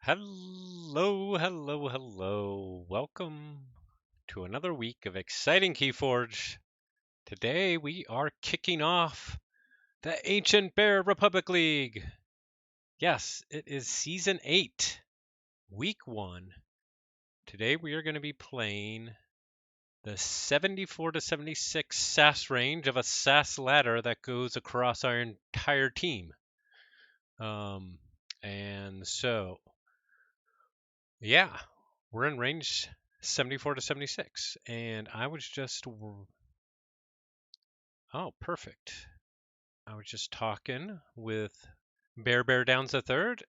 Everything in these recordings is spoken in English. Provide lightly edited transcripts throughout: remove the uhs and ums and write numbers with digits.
Hello, hello, hello. Welcome to another week of exciting Keyforge. Today we are kicking off the Ancient Bear Republic League. Yes, it is Season 8, Week 1. Today we are going to be playing the 74 to 76 SAS range of a SAS ladder that goes across our entire team. And so yeah, we're in range 74 to 76, and I was just, oh, perfect. I was just talking with Bear Downs the third,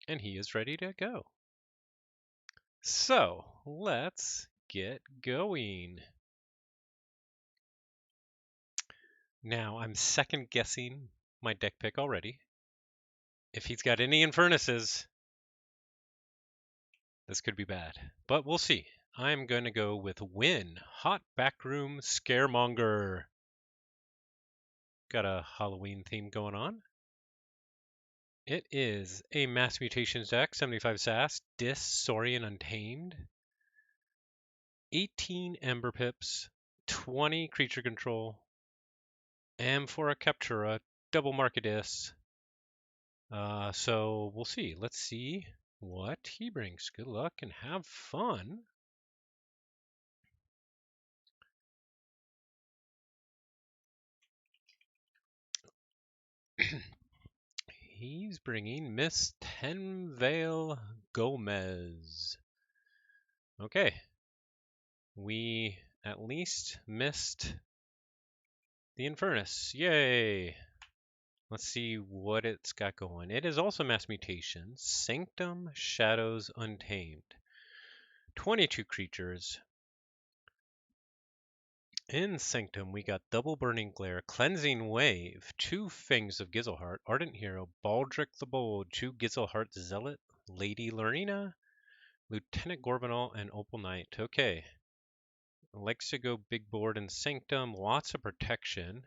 and he is ready to go. So let's get going. Now I'm second guessing my deck pick already. If he's got any Infernuses, this could be bad, but we'll see. I'm going to go with Win, Hot Backroom Scaremonger. Got a Halloween theme going on. It is a Mass Mutations deck, 75 SAS, Dis, Saurian Untamed, 18 Ember Pips, 20 Creature Control, Amphora Captura, double Market Dis. So we'll see. Let's see what he brings. Good luck and have fun. He's bringing Miss Tenvale Gomez. Okay. We at least missed the Infernus. Yay! Let's see what it's got going. It is also Mass Mutations, Sanctum, Shadows, Untamed. 22 creatures. In Sanctum, we got Double Burning Glare, Cleansing Wave, 2 Fangs of Gizelheart, Ardent Hero, Baldric the Bold, 2 Gizelheart Zealot, Lady Lorena, Lieutenant Gorbanal, and Opal Knight. Okay. Likes to go big board in Sanctum, lots of protection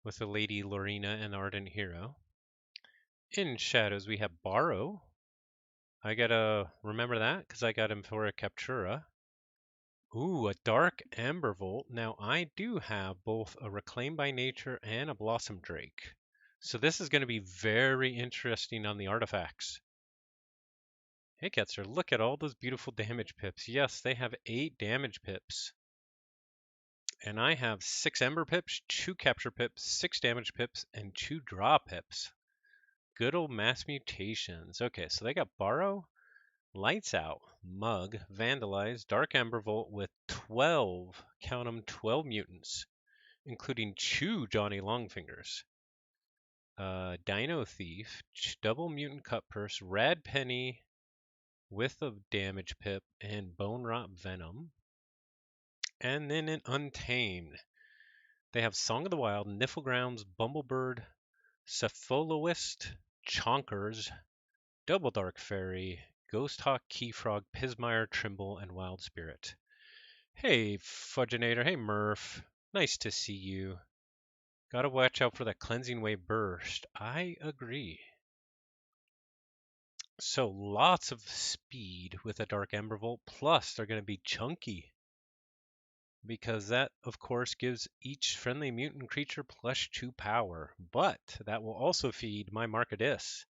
with the Lady Lorena and Ardent Hero. In Shadows, we have Borrow. I gotta remember that because I got him for a Captura. Ooh, a Dark Ambervolt. Now, I do have both a Reclaim by Nature and a Blossom Drake. So this is going to be very interesting on the artifacts. Hey, Ketzer, look at all those beautiful damage pips. Yes, they have 8 damage pips. And I have 6 Ember pips, 2 Capture pips, 6 damage pips, and 2 Draw pips. Good old Mass Mutations. Okay, so they got Borrow, Lights Out, Mug, Vandalize, Dark Ambervolt with 12, count 'em, 12 mutants, including 2 Johnny Longfingers. Dino Thief, Double Mutant Cut Purse, Rad Penny with a Damage Pip, and Bone Rot Venom. And then in Untamed, they have Song of the Wild, Niflgrounds, Bumblebird, Cephaloist, Chonkers, Double Dark Fairy, Ghost Hawk, Keyfrog, Pismire, Trimble, and Wild Spirit. Hey, Fudginator. Hey, Murph. Nice to see you. Gotta watch out for that Cleansing Wave burst. I agree. So lots of speed with a Dark Embervolt, plus they're going to be chunky. Because that, of course, gives each friendly mutant creature +2 power. But that will also feed my Markadis.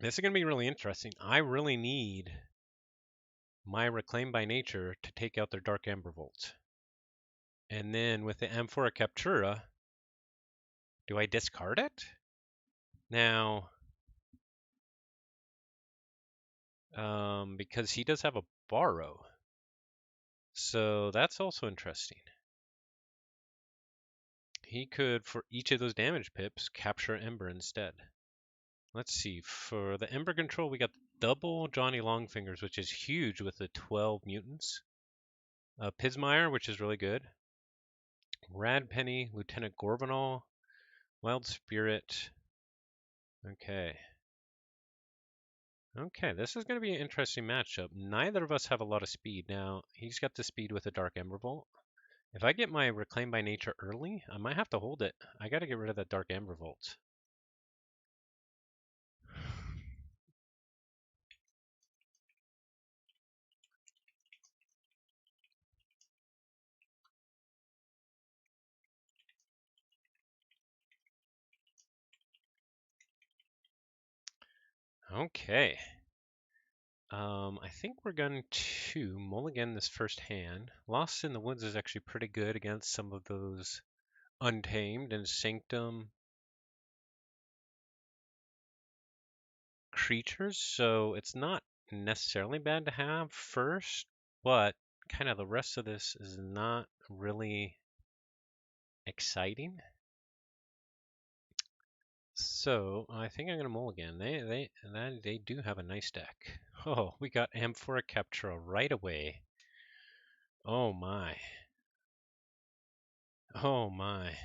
This is going to be really interesting. I really need my Reclaim by Nature to take out their Dark Embervolt. And then with the Amphora Captura, do I discard it? Now, because he does have a Borrow. So that's also interesting. He could, for each of those damage pips, capture Ember instead. Let's see. For the Ember control, we got double Johnny Longfingers, which is huge with the 12 mutants. Pismire, which is really good. Rad Penny, Lieutenant Gorbanal, Wild Spirit. Okay. Okay, this is going to be an interesting matchup. Neither of us have a lot of speed. Now, he's got the speed with a Dark Embervolt. If I get my Reclaim by Nature early, I might have to hold it. I got to get rid of that Dark Embervolt. Okay. I think we're going to mulligan this first hand. Lost in the Woods is actually pretty good against some of those Untamed and Sanctum creatures, so it's not necessarily bad to have first, but kind of the rest of this is not really exciting. So I think I'm gonna mulligan. They do have a nice deck. Oh, we got Amphora Captura right away. Oh my. Oh my.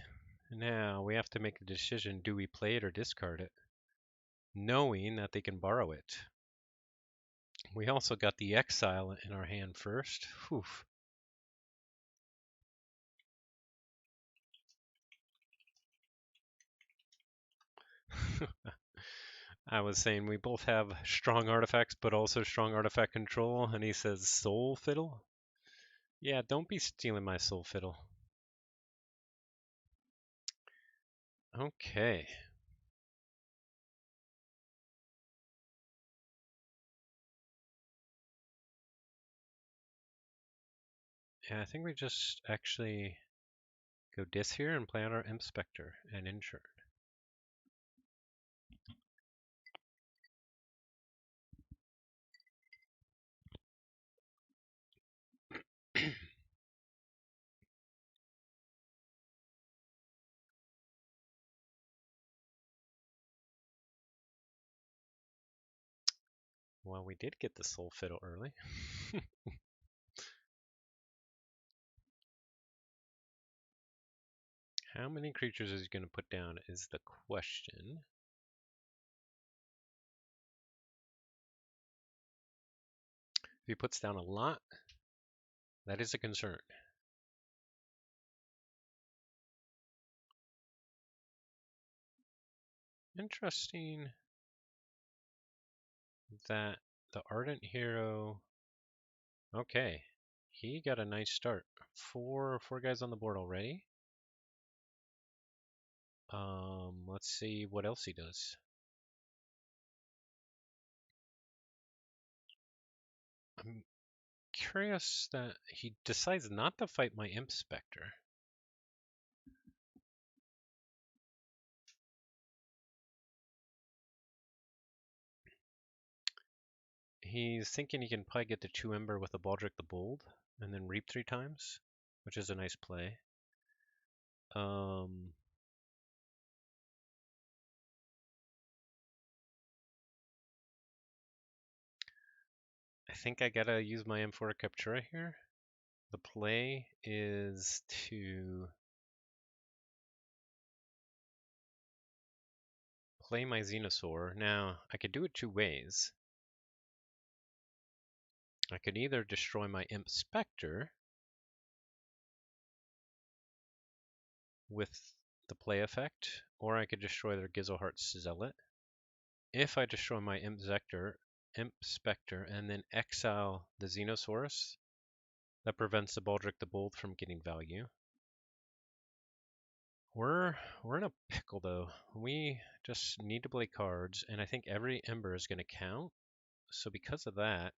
Now we have to make a decision. Do we play it or discard it? Knowing that they can borrow it. We also got the Exile in our hand first. Whew. I was saying we both have strong artifacts, but also strong artifact control, and he says Soul Fiddle. Yeah, don't be stealing my Soul Fiddle. Okay. Yeah, I think we just actually go dis here and play out our Inspector and Insured. Well, we did get the Soul Fiddle early. How many creatures is he going to put down is the question. If he puts down a lot, that is a concern. Interesting that the Ardent Hero. Okay, he got a nice start. Four guys on the board already. Let's see what else he does. I'm curious that he decides not to fight my Imp Spectre. He's thinking he can probably get the 2 Ember with a Baldric the Bold and then reap 3 times, which is a nice play. Um, I think I gotta use my Amphora Captura here. The play is to play my Xenosaur. Now, I could do it 2 ways. I could either destroy my Imp Spectre with the play effect, or I could destroy their Gizelhart's Zealot. If I destroy my Imp Spectre, and then exile the Xenosaurus, that prevents the Baldric the Bold from getting value. We're in a pickle though. We just need to play cards, and I think every Ember is going to count. So because of that,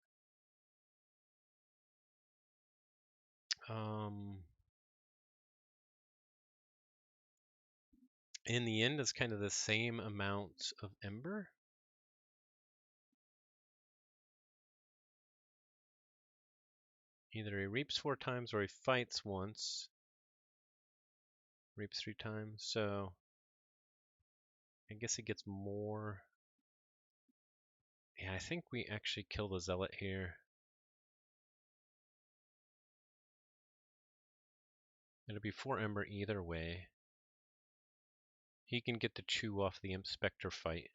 in the end, it's kind of the same amount of Ember. Either he reaps 4 times or he fights once. Reaps 3 times, so I guess he gets more. Yeah, I think we actually kill the Zealot here. It'll be 4 Ember either way. He can get the 2 off the Imp Spectre fight.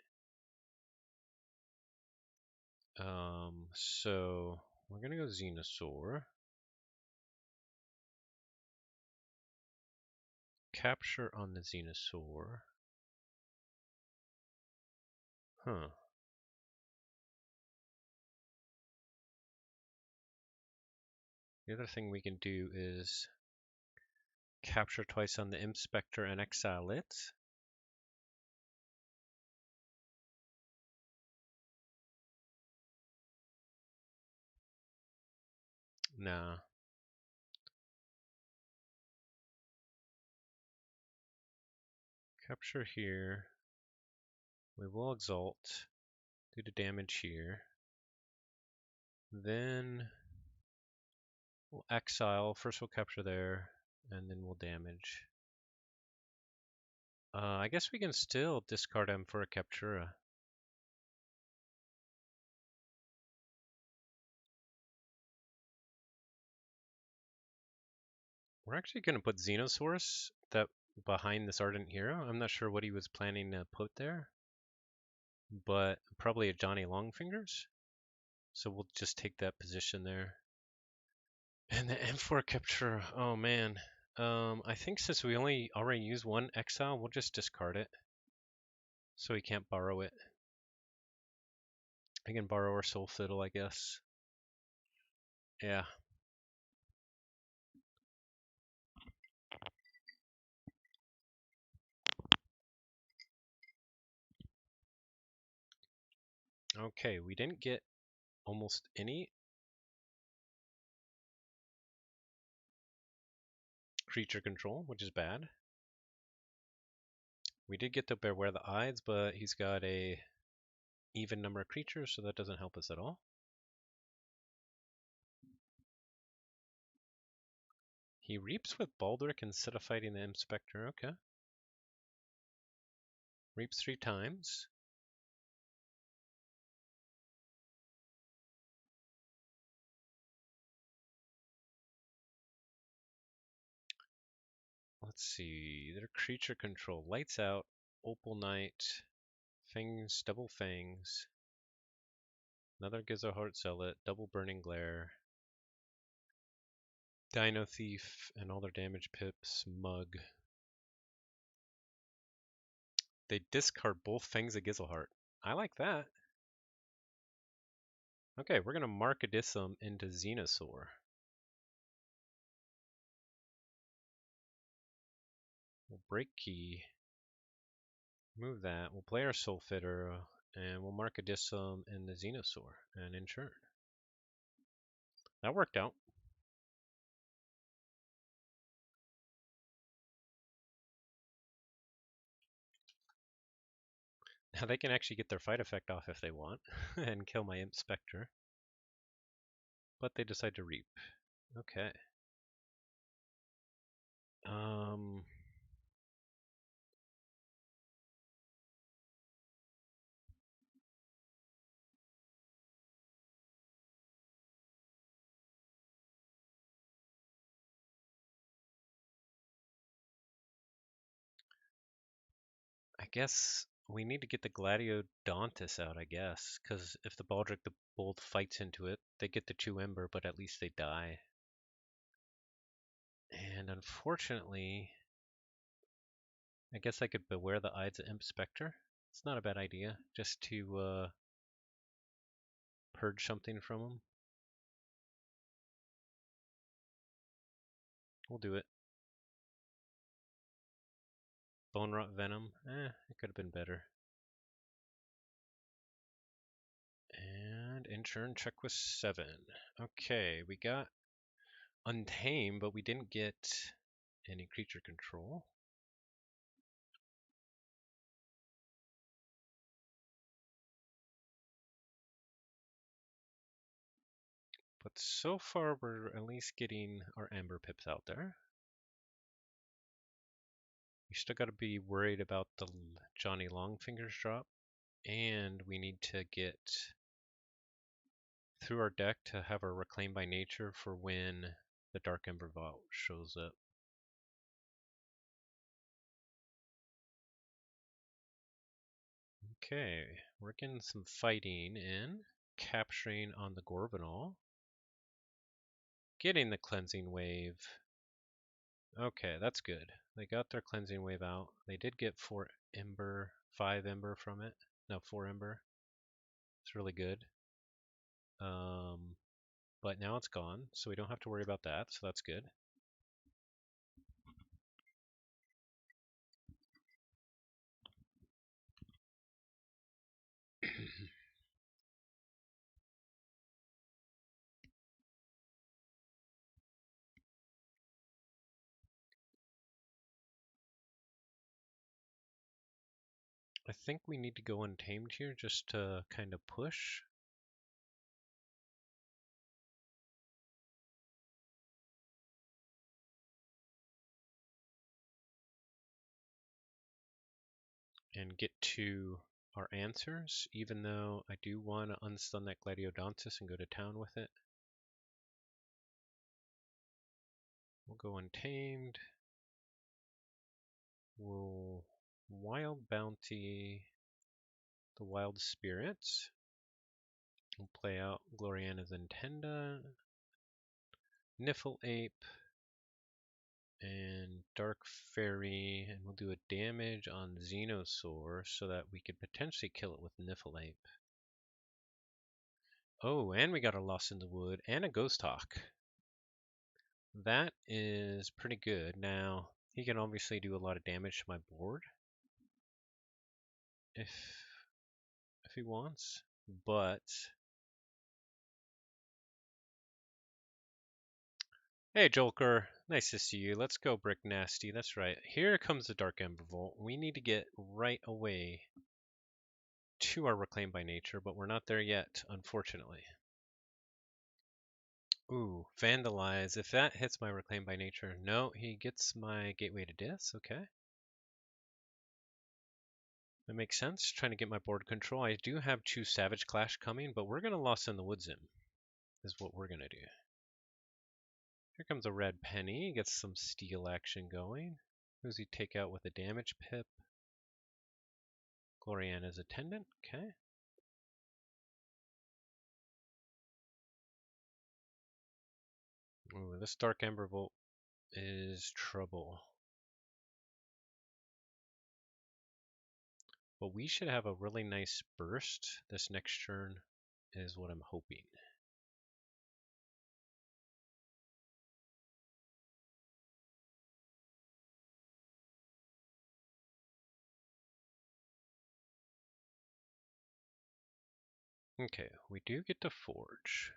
So we're gonna go Xenosaur. Capture on the Xenosaur. Huh. The other thing we can do is capture twice on the Imp Spectre and exile it. Nah. Capture here. We will exalt. Do the damage here. Then we'll exile. First we'll capture there, and then we'll damage. I guess we can still discard him for a Captura. We're actually going to put Xenosaurus that behind this Ardent Hero. I'm not sure what he was planning to put there, but probably a Johnny Longfingers. So we'll just take that position there. And the M4 Captura, oh man. I think since we already use one exile, we'll just discard it. So he can't borrow it. I can borrow our Soul Fiddle, I guess. Yeah. Okay, we didn't get almost any creature control, which is bad. We did get to Beware the Ides, but he's got a even number of creatures, so that doesn't help us at all. He reaps with Baldric instead of fighting the Inspector. Okay. Reaps 3 times. Let's see. Their creature control. Lights Out, Opal Knight, Fangs, Double Fangs, another Gizoheart Zealot, Double Burning Glare, Dino Thief, and all their damage pips, Mug. They discard both Fangs of Gizelheart. I like that. Okay, we're going to Markadissum into Xenosaur. We'll break key. Move that. We'll play our Soul Fitter, and we'll Markadissum into Xenosaur and in turn. That worked out. Now they can actually get their fight effect off if they want and kill my Imp Spectre. But they decide to reap. Okay. I guess we need to get the Gladiodontus out, I guess. Because if the Baldric the Bold fights into it, they get the 2 Ember, but at least they die. And unfortunately, I guess I could Beware the Ides of Imp Spectre. It's not a bad idea, just to purge something from them. We'll do it. Bone Rot Venom. It could have been better. And in turn, check with 7. Okay, we got Untamed, but we didn't get any creature control. But so far, we're at least getting our Amber Pips out there. We still got to be worried about the Johnny Longfingers drop. And we need to get through our deck to have our Reclaim by Nature for when the Dark Ember Vault shows up. Okay, we're getting some fighting in. Capturing on the Gorbanal. Getting the Cleansing Wave. Okay, that's good. They got their Cleansing Wave out. They did get 4 Ember, 5 Ember from it. No, 4 Ember. It's really good. But now it's gone, so we don't have to worry about that, so that's good. I think we need to go untamed here just to kind of push. And get to our answers, even though I do want to unstun that Gladiodontus and go to town with it. We'll go untamed. We'll wild bounty the wild spirits. We'll play out Gloriana's Intenda, Niffle Ape, and Dark Fairy, and we'll do a damage on Xenosaur so that we could potentially kill it with Niffle Ape. Oh, and we got a Lost in the Wood and a Ghost Hawk. That is pretty good. Now, he can obviously do a lot of damage to my board if he wants, but hey Joker, nice to see you. Let's go Brick Nasty. That's right. Here comes the Dark Ember Vault. We need to get right away to our Reclaim by Nature, but we're not there yet, unfortunately. Ooh, Vandalize. If that hits my Reclaim by Nature, no, he gets my Gateway to Dis. Okay. That makes sense. Trying to get my board control. I do have 2 Savage Clash coming, but we're going to Lost in the Woods him, is what we're going to do. Here comes a Red Penny. Gets some steal action going. Who's he take out with a damage pip? Gloriana's Attendant. Okay. Ooh, this Dark Ember Bolt is trouble. But we should have a really nice burst this next turn, is what I'm hoping. Okay, we do get to Forge.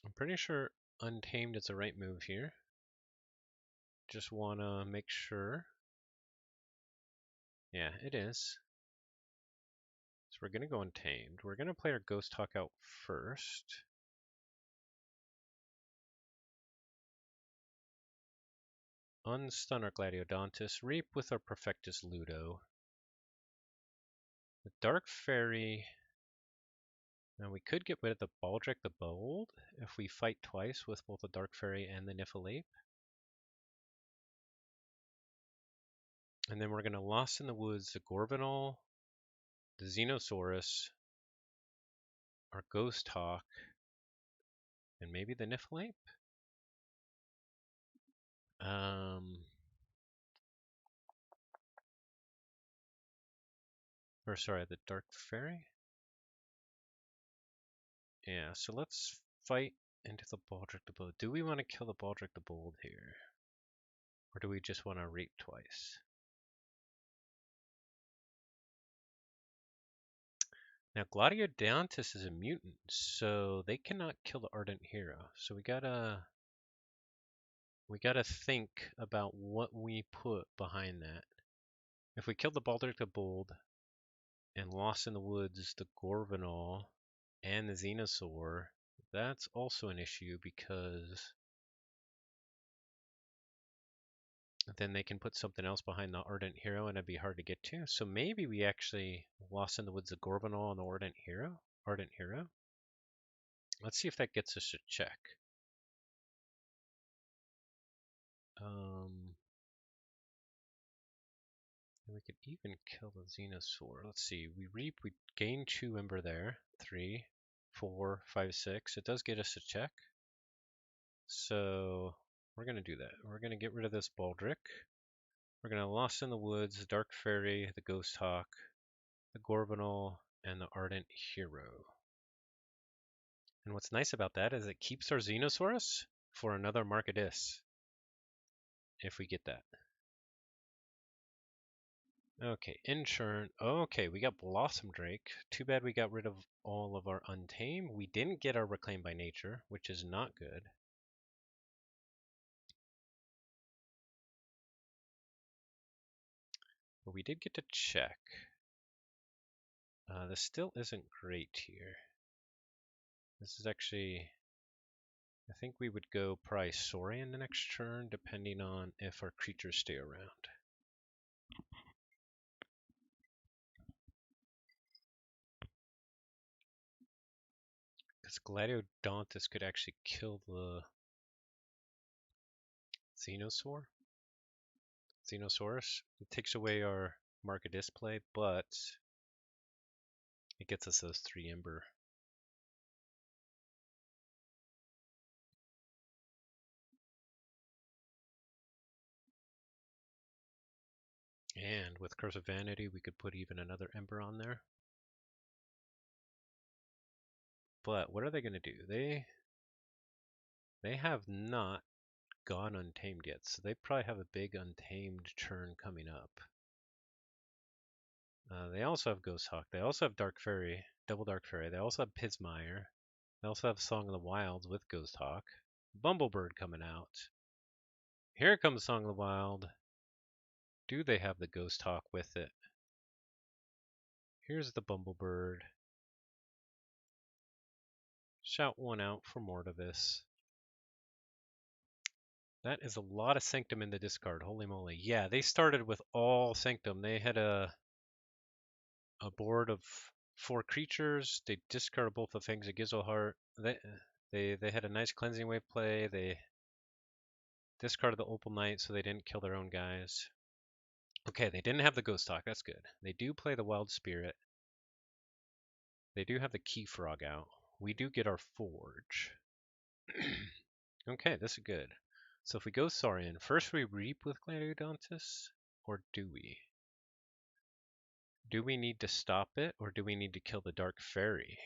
I'm pretty sure Untamed is the right move here. Just want to make sure. Yeah, it is. So we're going to go Untamed. We're going to play our Ghost Hawk out first. Unstun our Gladiodontus. Reap with our Perfectus Ludo. The Dark Fairy. Now we could get rid of the Baldric the Bold if we fight twice with both the Dark Fairy and the Niffle Ape. And then we're going to Lost in the Woods the Gorbanal, the Xenosaurus, our Ghost Hawk, and maybe the Niffle Ape. Or sorry, the Dark Fairy? Yeah, so let's fight into the Baldric the Bold. Do we want to kill the Baldric the Bold here? Or do we just want to Reap twice? Now Gladiodontus is a mutant, so they cannot kill the Ardent Hero. So we gotta think about what we put behind that. If we kill the Baldric the Bold and Lost in the Woods the Gorbanal and the Xenosaur, that's also an issue because then they can put something else behind the Ardent Hero and it'd be hard to get to. So maybe we actually Lost in the Woods the Gorbanal and the Ardent Hero. Let's see if that gets us a check. We could even kill the Xenosaur. Let's see. We Reap. We gain 2 Ember there. 3, 4, 5, 6. It does get us a check. So we're going to do that. We're going to get rid of this Baldric. We're going to Lost in the Woods, Dark Fairy, the Ghost Hawk, the Gorbanal, and the Ardent Hero. And what's nice about that is it keeps our Xenosaurus for another Markadis, if we get that. Okay, Insurn. Okay, we got Blossom Drake. Too bad we got rid of all of our Untamed. We didn't get our Reclaim by Nature, which is not good. But we did get to check. This still isn't great here. This is actually, I think we would go probably Saurian the next turn, depending on if our creatures stay around. Because Gladiodontus could actually kill the Xenosaurus. It takes away our market display, but it gets us those 3 Ember. And with Curse of Vanity, we could put even another Ember on there. But what are they going to do? They have not gone untamed yet, so they probably have a big untamed turn coming up. They also have Ghost Hawk. They also have Dark Fairy, Double Dark Fairy. They also have Pismire. They also have Song of the Wilds with Ghost Hawk. Bumblebird coming out. Here comes Song of the Wild. Do they have the Ghost Hawk with it? Here's the Bumblebird. Shout one out for Mortivus. That is a lot of Sanctum in the discard. Holy moly. Yeah, they started with all Sanctum. They had a board of 4 creatures. They discarded both the Fangs of Gizelheart. They had a nice Cleansing Wave play. They discarded the Opal Knight so they didn't kill their own guys. Okay, they didn't have the Ghost Hawk. That's good. They do play the Wild Spirit. They do have the Key Frog out. We do get our Forge. Okay, this is good. So if we go Saurian, first we reap with Gladiodontus, or do we? Do we need to stop it, or do we need to kill the Dark Fairy?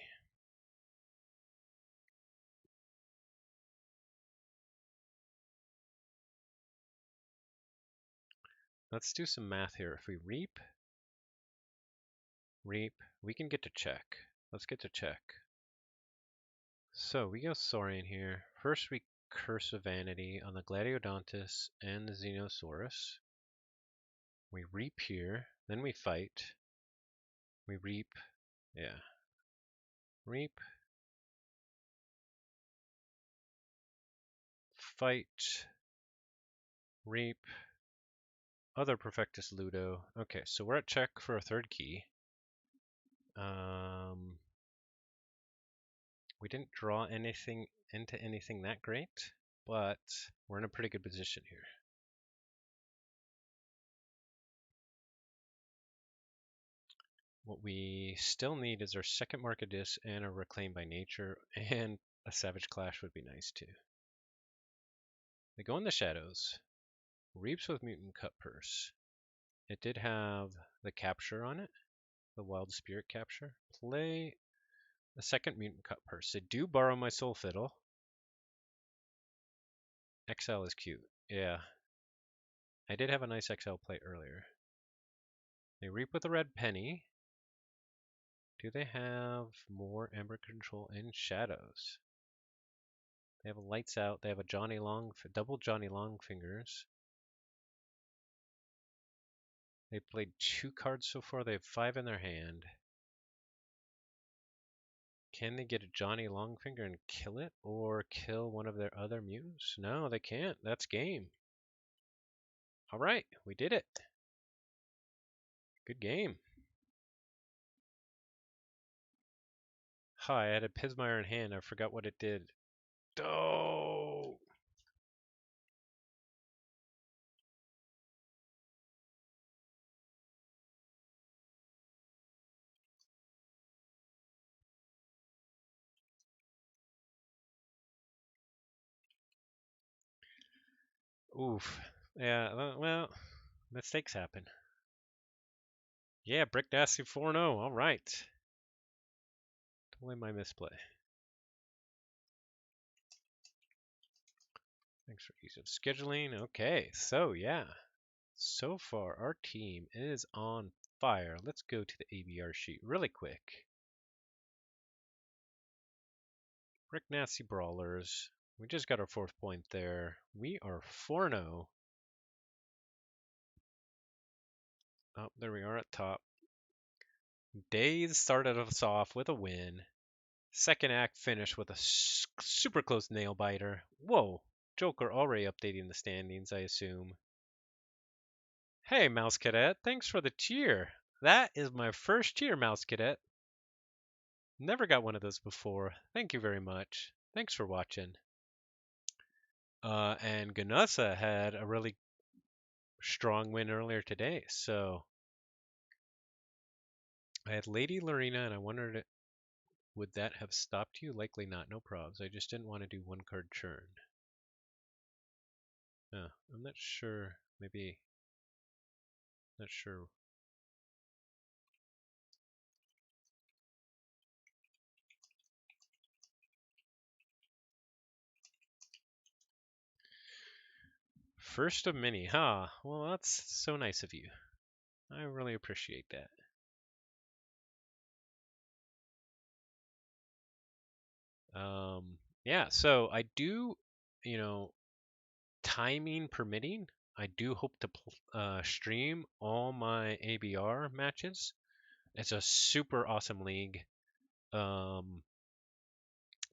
Let's do some math here. If we reap, we can get to check. Let's get to check. So we go Saurian here. First we Curse of Vanity on the Gladiodontus and the Xenosaurus. We reap here, then we fight. We reap, yeah. Reap, fight, reap, other Perfectus Ludo. Okay, so we're at check for a 3rd key. We didn't draw anything into anything that great, but we're in a pretty good position here. What we still need is our 2nd Markadis and a Reclaim by Nature, and a Savage Clash would be nice too. They go in the shadows. Reaps with Mutant Cut Purse. It did have the capture on it, the Wild Spirit capture. Play a 2nd Mutant Cut Purse. They do borrow my Soul Fiddle. XL is cute. Yeah. I did have a nice XL play earlier. They reap with a red penny. Do they have more Ember Control in shadows? They have a Lights Out. They have a double Johnny Longfingers. They played 2 cards so far. They have 5 in their hand. Can they get a Johnny Longfinger and kill it, or kill one of their other mutants? No, they can't. That's game. All right, we did it. Good game. Hi, I had a Pismire in hand. I forgot what it did. Oh! Oof. Yeah, well, mistakes happen. Yeah, Brick Nasty 4-0. All right. Totally my misplay. Thanks for ease of scheduling. Okay, so yeah. So far, our team is on fire. Let's go to the ABR sheet really quick. Brick Nasty Brawlers. We just got our 4th point there. We are 4-0. Oh, there we are at top. Days started us off with a win. Second act finished with a super close nail biter. Whoa, Joker already updating the standings, I assume. Hey, Mouse Cadet, thanks for the cheer. That is my first cheer, Mouse Cadet. Never got one of those before. Thank you very much. Thanks for watching. And Ganusa had a really strong win earlier today. So I had Lady Lorena, and I wondered, would that have stopped you? Likely not. No probs. I just didn't want to do one card churn. I'm not sure. Maybe. Not sure. First of many, huh? Well, that's so nice of you. I really appreciate that. Yeah, so I do, you know, timing permitting, I do hope to stream all my ABR matches. It's a super awesome league. Um,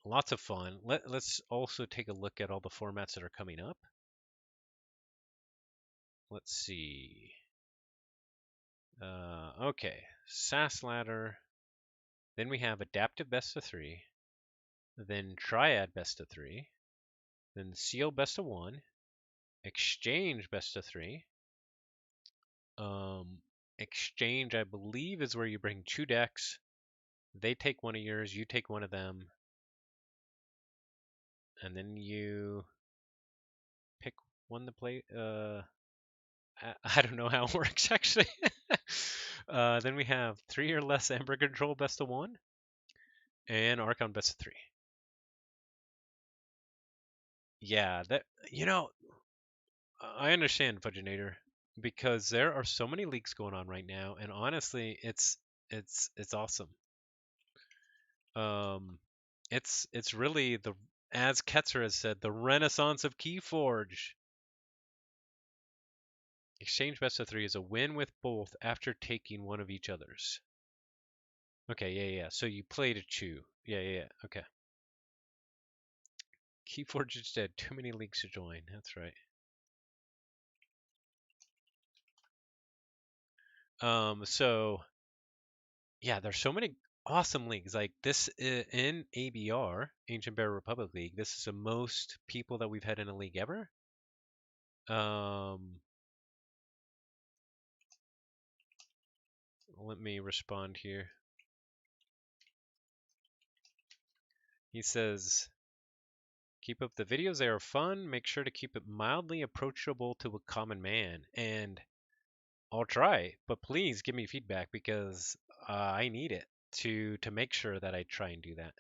Lots of fun. Let's also take a look at all the formats that are coming up. Let's see. Okay, SAS ladder. Then we have adaptive best of 3. Then triad best of 3. Then seal best of 1. Exchange best of 3. Exchange, I believe, is where you bring 2 decks. They take one of yours, you take one of them, and then you pick one to play. I don't know how it works actually. Then we have 3 or less Ember Control best of 1 and Archon best of 3. Yeah, that I understand Fudginator because there are so many leaks going on right now, and honestly, it's awesome. It's really the, as Ketzer has said, the renaissance of Keyforge. Exchange best of 3 is a win with both after taking one of each other's. Okay, yeah. So you play to chew. Yeah. Okay. Keyforge is dead. Too many leagues to join. That's right. So yeah, there's so many awesome leagues. Like this in ABR, Ancient Bear Republic League, this is the most people that we've had in a league ever. Let me respond here. He says, keep up the videos. They are fun. Make sure to keep it mildly approachable to a common man. And I'll try, but please give me feedback because I need it to make sure that I try and do that.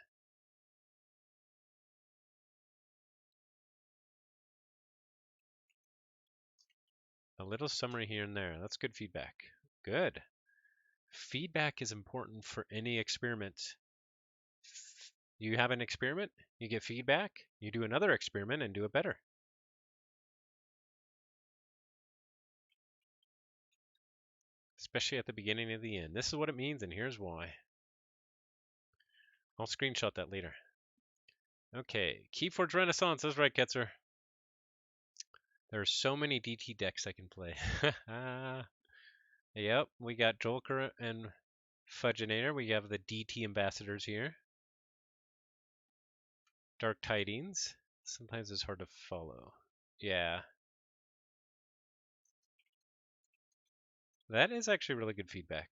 A little summary here and there. That's good feedback. Good. Feedback is important for any experiment. You have an experiment, you get feedback, you do another experiment and do it better. Especially at the beginning and the end. This is what it means, and here's why. I'll screenshot that later. Okay, Keyforge Renaissance. That's right, Ketzer. There are so many DT decks I can play. Yep, we got Joker and Fudginator. We have the DT ambassadors here. Dark Tidings. Sometimes it's hard to follow. Yeah. That is actually really good feedback.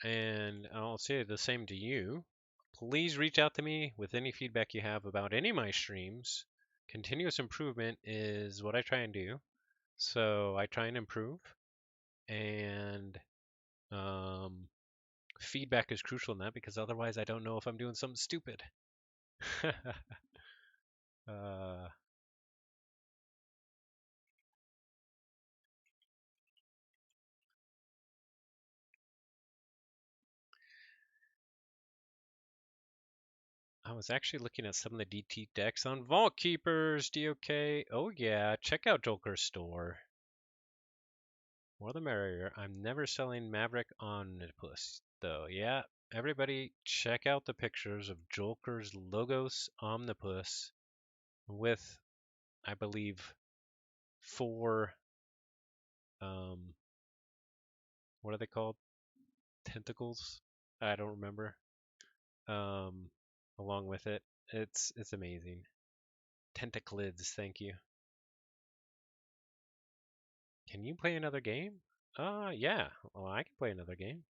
And I'll say the same to you. Please reach out to me with any feedback you have about any of my streams. Continuous improvement is what I try and do. So I try and improve. And Feedback is crucial in that because otherwise I don't know if I'm doing something stupid. uh, I was actually looking at some of the DT decks on Vault Keepers, DOK. Oh yeah, check out Joker's store. More the merrier. I'm never selling Maverick Omnipus, though. Yeah, everybody check out the pictures of Joker's Logos Omnipus with, I believe, 4, what are they called? Tentacles? I don't remember. Um, along with it. It's amazing. Tentaclids, thank you. Can you play another game? Yeah. Well, I can play another game.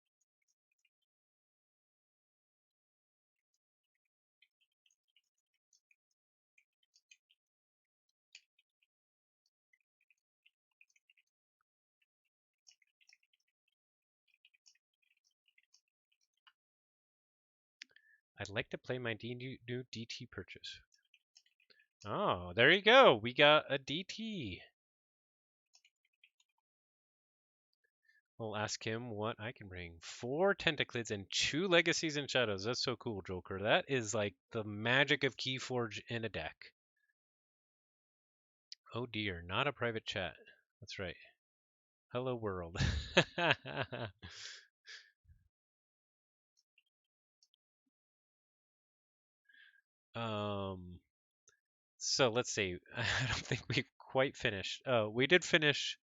I'd like to play my new DT purchase. Oh, there you go. We got a DT. We'll ask him what I can bring. 4 Tentaclids and 2 Legacies and Shadows. That's so cool, Joker. That is like the magic of Keyforge in a deck. Oh dear, not a private chat. That's right. Hello world. um so let's see. I don't think we quite finished. Oh, we did finish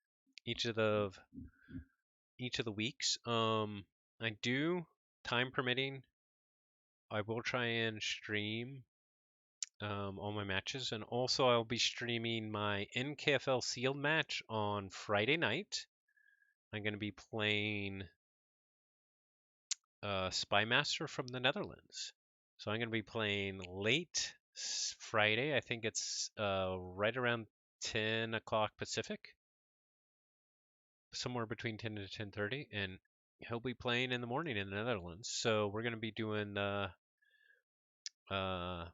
each of the weeks. I do, time permitting, I will try and stream all my matches, and also I'll be streaming my NKFL sealed match on Friday night. I'm going to be playing Spy Master from the Netherlands. So I'm going to be playing late Friday. I think it's right around 10 o'clock Pacific, somewhere between 10 to 10:30, and he'll be playing in the morning in the Netherlands. So we're going to be doing the uh,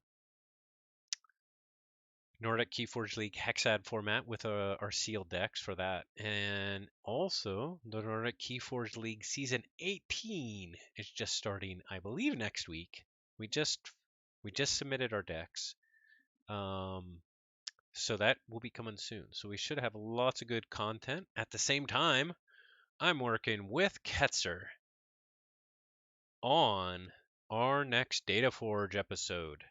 Nordic Keyforge League Hexad format with our sealed decks for that. And also, the Nordic Keyforge League Season 18 is just starting, I believe, next week. We just submitted our decks. So that will be coming soon. So we should have lots of good content. At the same time, I'm working with Ketzer on our next DataForge episode.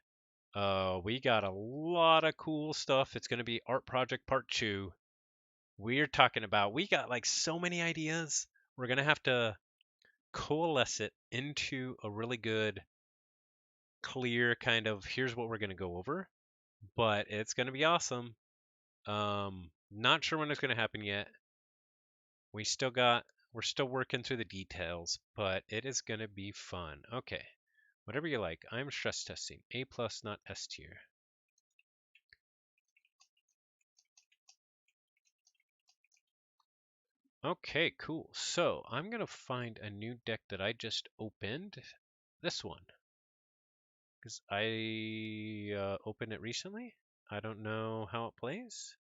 We got a lot of cool stuff. It's going to be Art Project Part 2. We're talking about, we got like so many ideas. We're going to have to coalesce it into a really good, clear kind of, here's what we're going to go over. But it's going to be awesome. Not sure when it's going to happen yet. We're still working through the details, but it is going to be fun. Okay. Whatever you like. I'm stress testing. A plus, not S tier. Okay, cool. So I'm going to find a new deck that I just opened. This one. Because I opened it recently. I don't know how it plays.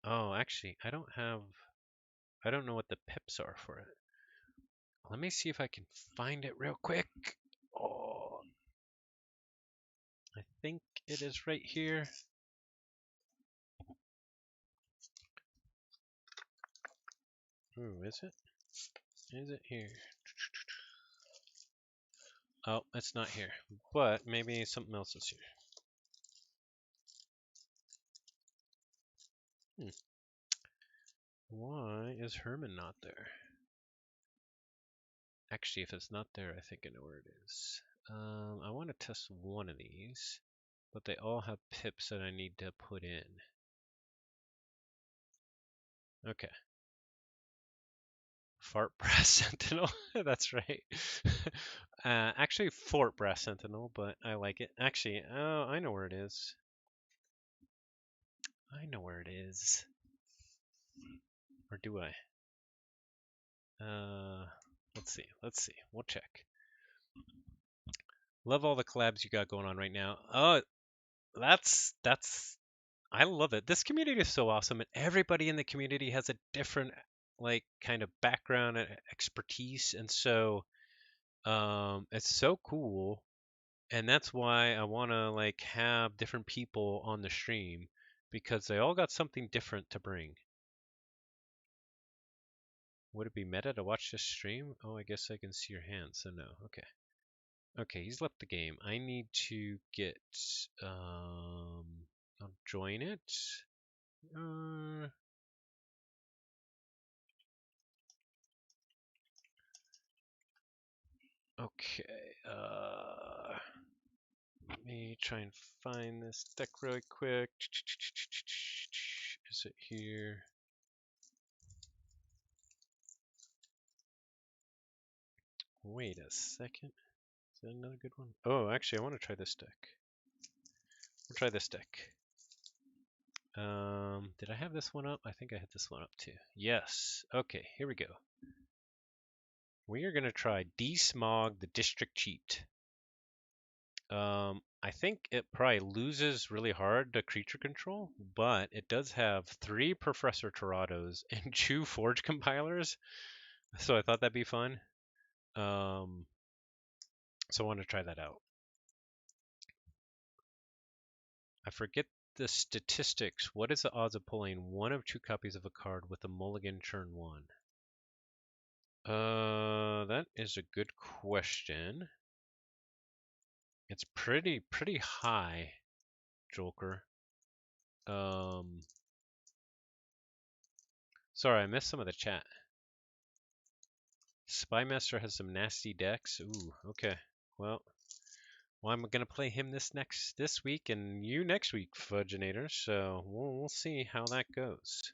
Oh, actually, I don't know what the pips are for it. Let me see if I can find it real quick. Oh, I think it is right here. Ooh, is it? Is it here? Oh, it's not here. But maybe something else is here. Why is Herman not there? Actually, if it's not there, I think I know where it is. I want to test one of these, but they all have pips that I need to put in. Okay. Fart Brass Sentinel. That's right. Actually, Fort Brass Sentinel, but I like it. Actually, oh, I know where it is. I know where it is. Or do I? Let's Let's see. Let's see. We'll check. Love all the collabs you got going on right now. Oh, that's I love it. This community is so awesome, and everybody in the community has a different like kind of background and expertise, and so it's so cool. And that's why I want to like have different people on the stream because they all got something different to bring. Would it be meta to watch this stream? Oh, I guess I can see your hand, so no. Okay. Okay, he's left the game. I need to get I'll join it. Uh, okay. Let me try and find this deck really quick. Is it here? Wait a second. Is that another good one? Oh, actually, I want to try this deck. We'll try this deck. Did I have this one up? I think I had this one up too. Yes. Okay, here we go. We are going to try Desmog the District Cheat. I think it probably loses really hard to creature control, but it does have 3 Professor Torados and 2 Forge compilers, so I thought that'd be fun. So I want to try that out. I forget the statistics. What is the odds of pulling 1 of 2 copies of a card with a mulligan turn 1? That is a good question. It's pretty high, Joker. Sorry, I missed some of the chat. Spymaster has some nasty decks. Ooh, okay. Well, I'm gonna play him this week and you next week, Fudginator. So we'll see how that goes.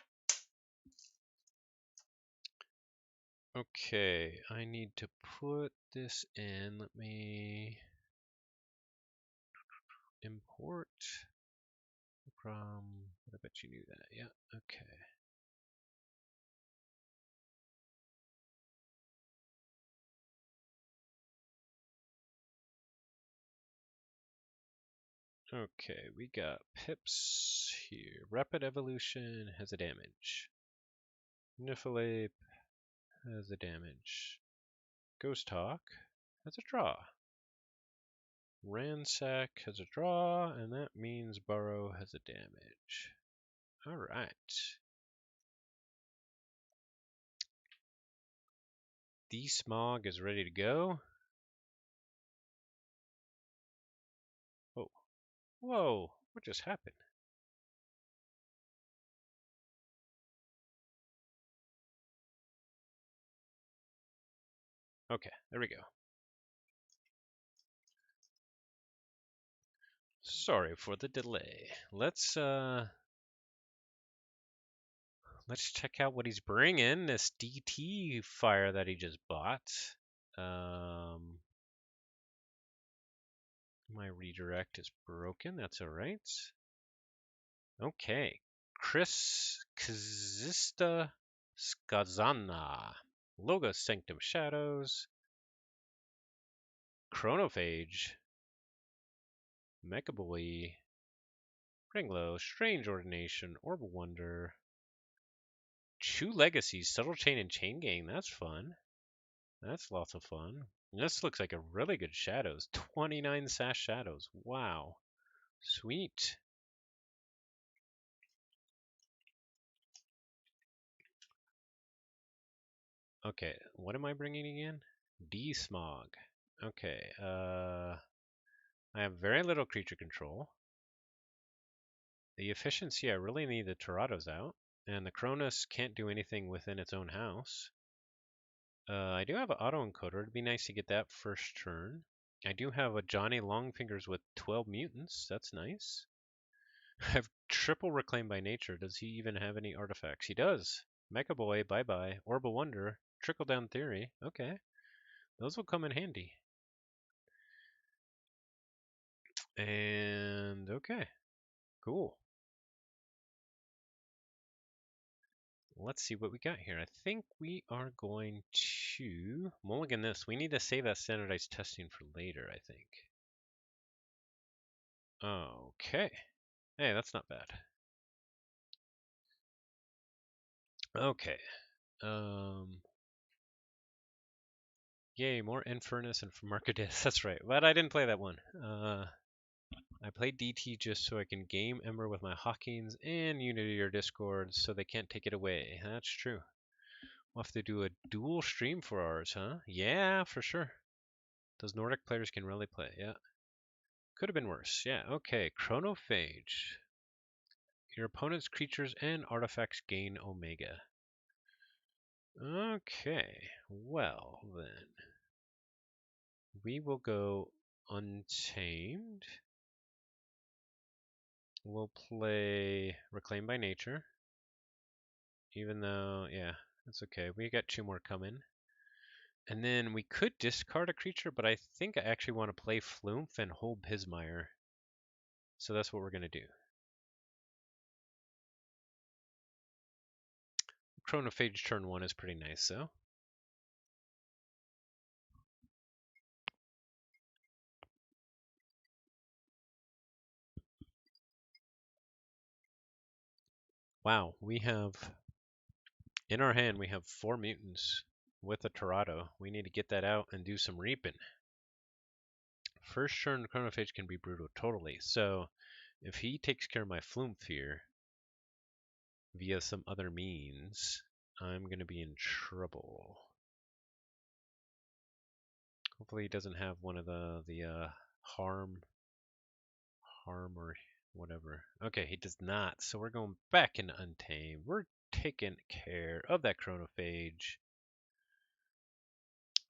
Okay, I need to put this in. Let me import from. I bet you knew that. Yeah. Okay. Okay, we got pips here. Rapid Evolution has a damage. Niffalape has a damage. Ghost Hawk has a draw. Ransack has a draw, and that means Burrow has a damage. Alright. Desmog is ready to go. Oh. Whoa, what just happened? Okay, there we go. Sorry for the delay. Let's check out what he's bringing. This DT fire that he just bought. My redirect is broken. That's all right. Okay, Chris Kazista Skazana. Logos Sanctum Shadows. Chronophage. Mechaboy. Ringlow. Strange Ordination. Orb of Wonder. 2 Legacies. Subtle Chain and Chain Gang. That's fun. That's lots of fun. And this looks like a really good Shadows. 29 SAS Shadows. Wow. Sweet. Okay, what am I bringing again? Desmog. Okay, I have very little creature control. The efficiency, I really need the Tirados out. And the Cronus can't do anything within its own house. I do have an autoencoder. It'd be nice to get that first turn. I do have a Johnny Longfingers with 12 mutants. That's nice. I have triple Reclaim by Nature. Does he even have any artifacts? He does. Mecha Boy, bye-bye. Orb of Wonder. Trickle Down Theory. Okay. Those will come in handy. And okay. Cool. let's see what we got here. I think we are going to mulligan this. We need to save that standardized testing for later, I think. Okay. Hey, that's not bad. Okay. Yay, more Infernus and Markadis. That's right. But I didn't play that one. I played DT just so I can game Ember with my Hawkins and Unity or Discord so they can't take it away. That's true. We'll have to do a dual stream for ours, huh? Yeah, for sure. Those Nordic players can really play, yeah. Could have been worse. Yeah, okay. Chronophage. Your opponent's creatures and artifacts gain Omega. Okay, well then. We will go Untamed. We'll play Reclaim by Nature. Even though, yeah, that's okay. We got 2 more coming. And then we could discard a creature, but I think I actually want to play Flumph and hold Pismire. So that's what we're going to do. Chronophage turn 1 is pretty nice, though. Wow, we have, in our hand, we have 4 mutants with a Torado. We need to get that out and do some reaping. First turn Chronophage can be brutal, totally. So if he takes care of my Flumph here via some other means, I'm going to be in trouble. Hopefully he doesn't have one of the harm or whatever. Okay, he does not. So we're going back into Untamed. We're taking care of that Chronophage.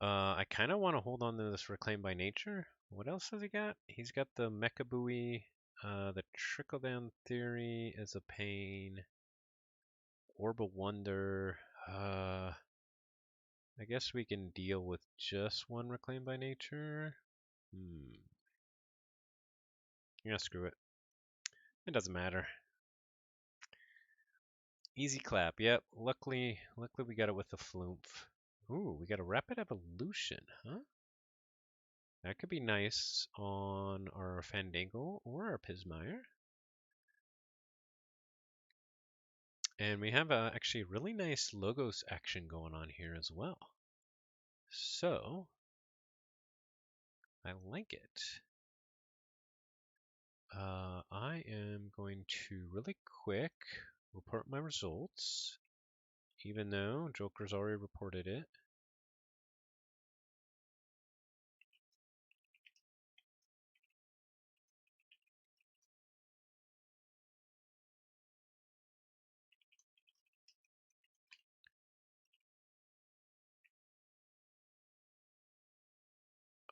I kind of want to hold on to this Reclaim by Nature. What else has he got? He's got the Mecha Buoy. The Trickle Down Theory is a pain. Orb of Wonder. I guess we can deal with just one Reclaim by Nature. Yeah, screw it. It doesn't matter. Easy clap. Yep. Luckily we got it with the Flumph. Ooh, we got a Rapid Evolution, huh? That could be nice on our Fandangle or our Pismire. And we have actually really nice Logos action going on here as well. So, I like it. I am going to really quick report my results, even though Joker's already reported it.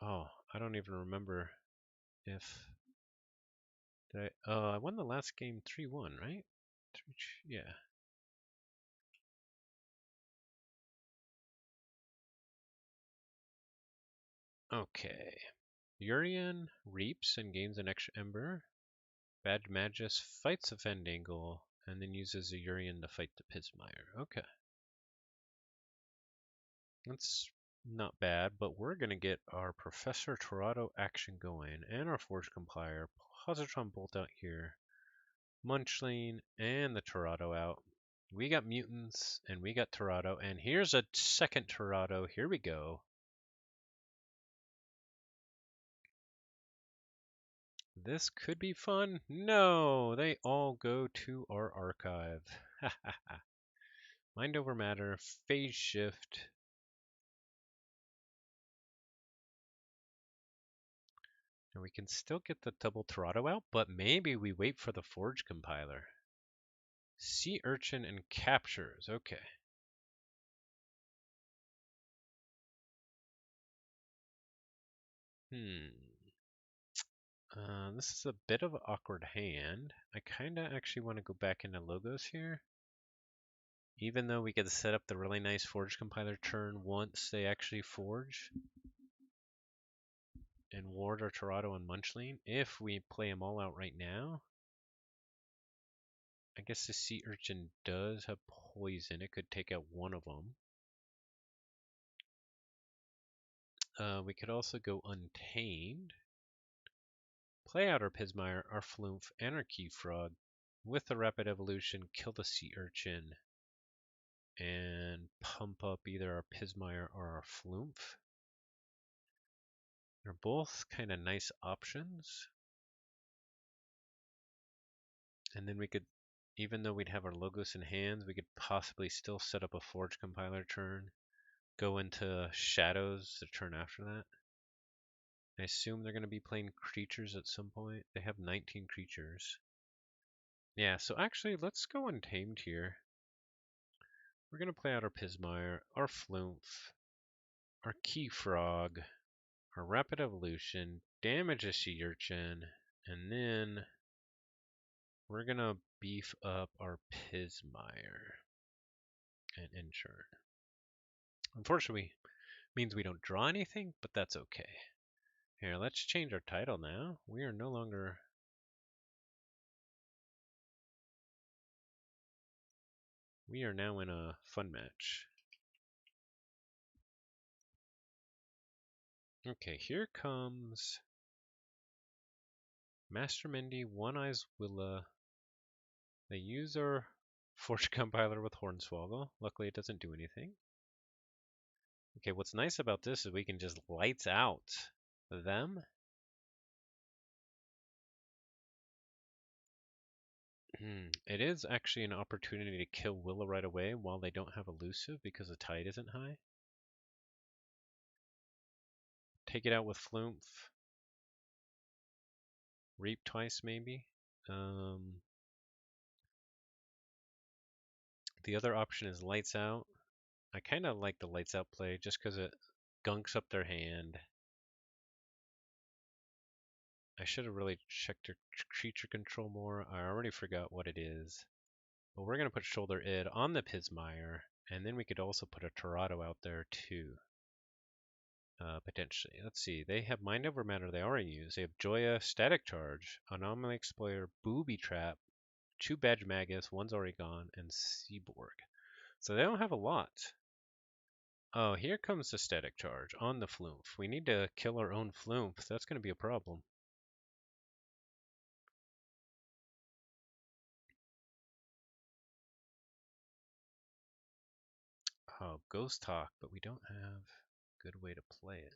Oh, I don't even remember if did I won the last game 3-1, right? Yeah. Okay. Urian reaps and gains an extra ember. Bad Magus fights a Fandangle and then uses a Urian to fight the Pismire. Okay. That's not bad, but we're going to get our Professor Torado action going and our Forge Compiler. Positron Bolt out here. Munchling and the Torado out. We got mutants and we got Torado, and here's a second Torado. Here we go. This could be fun. No, they all go to our archive. Mind over matter, phase shift. And we can still get the double Torado out, but maybe we wait for the Forge compiler. Sea Urchin and captures. Okay. This is a bit of an awkward hand. I kind of actually want to go back into Logos here. Even though we could set up the really nice Forge compiler turn once they actually forge. And ward our Torado and Munchling. If we play them all out right now. I guess the sea urchin does have poison. It could take out one of them. We could also go untamed. Play out our Pismire, our Flumph, and our Keyfrog. With the rapid evolution, kill the sea urchin and pump up either our Pismire or our Flumph. They're both kind of nice options. And then we could, even though we'd have our Logos in hands, we could possibly still set up a Forge Compiler turn, go into Shadows the turn after that. I assume they're going to be playing creatures at some point. They have 19 creatures. Yeah, so actually, let's go untamed here. We're going to play out our Pismire, our Flumph, our Keyfrog, our Rapid Evolution, damage a Sea Urchin, and then we're going to beef up our Pismire and Inchurn. Unfortunately, means we don't draw anything, but that's okay. Here, let's change our title now. We are no longer... We are now in a fun match. Okay, here comes Master Mindy, One Eyes Willa. They use our Forge Compiler with Hornswoggle. Luckily, it doesn't do anything. Okay, what's nice about this is we can just lights out them. It is actually an opportunity to kill Willa right away while they don't have elusive because the tide isn't high. Take it out with Flumph. Reap twice, maybe. The other option is lights out. I kind of like the lights out play just because it gunks up their hand. I should have really checked their creature control more. I already forgot what it is. But we're going to put Shoulder Id on the Pismire, and then we could also put a Torado out there too. Potentially. Let's see. They have Mind Over Matter they already use. They have Joya, Static Charge, Anomaly Exploiter, Booby Trap, 2 Badge Magus, one's already gone, and Seaborg. So they don't have a lot. Oh, here comes the Static Charge on the Flumph. We need to kill our own Flumph. That's going to be a problem. Oh, Ghost Talk, but we don't have a good way to play it.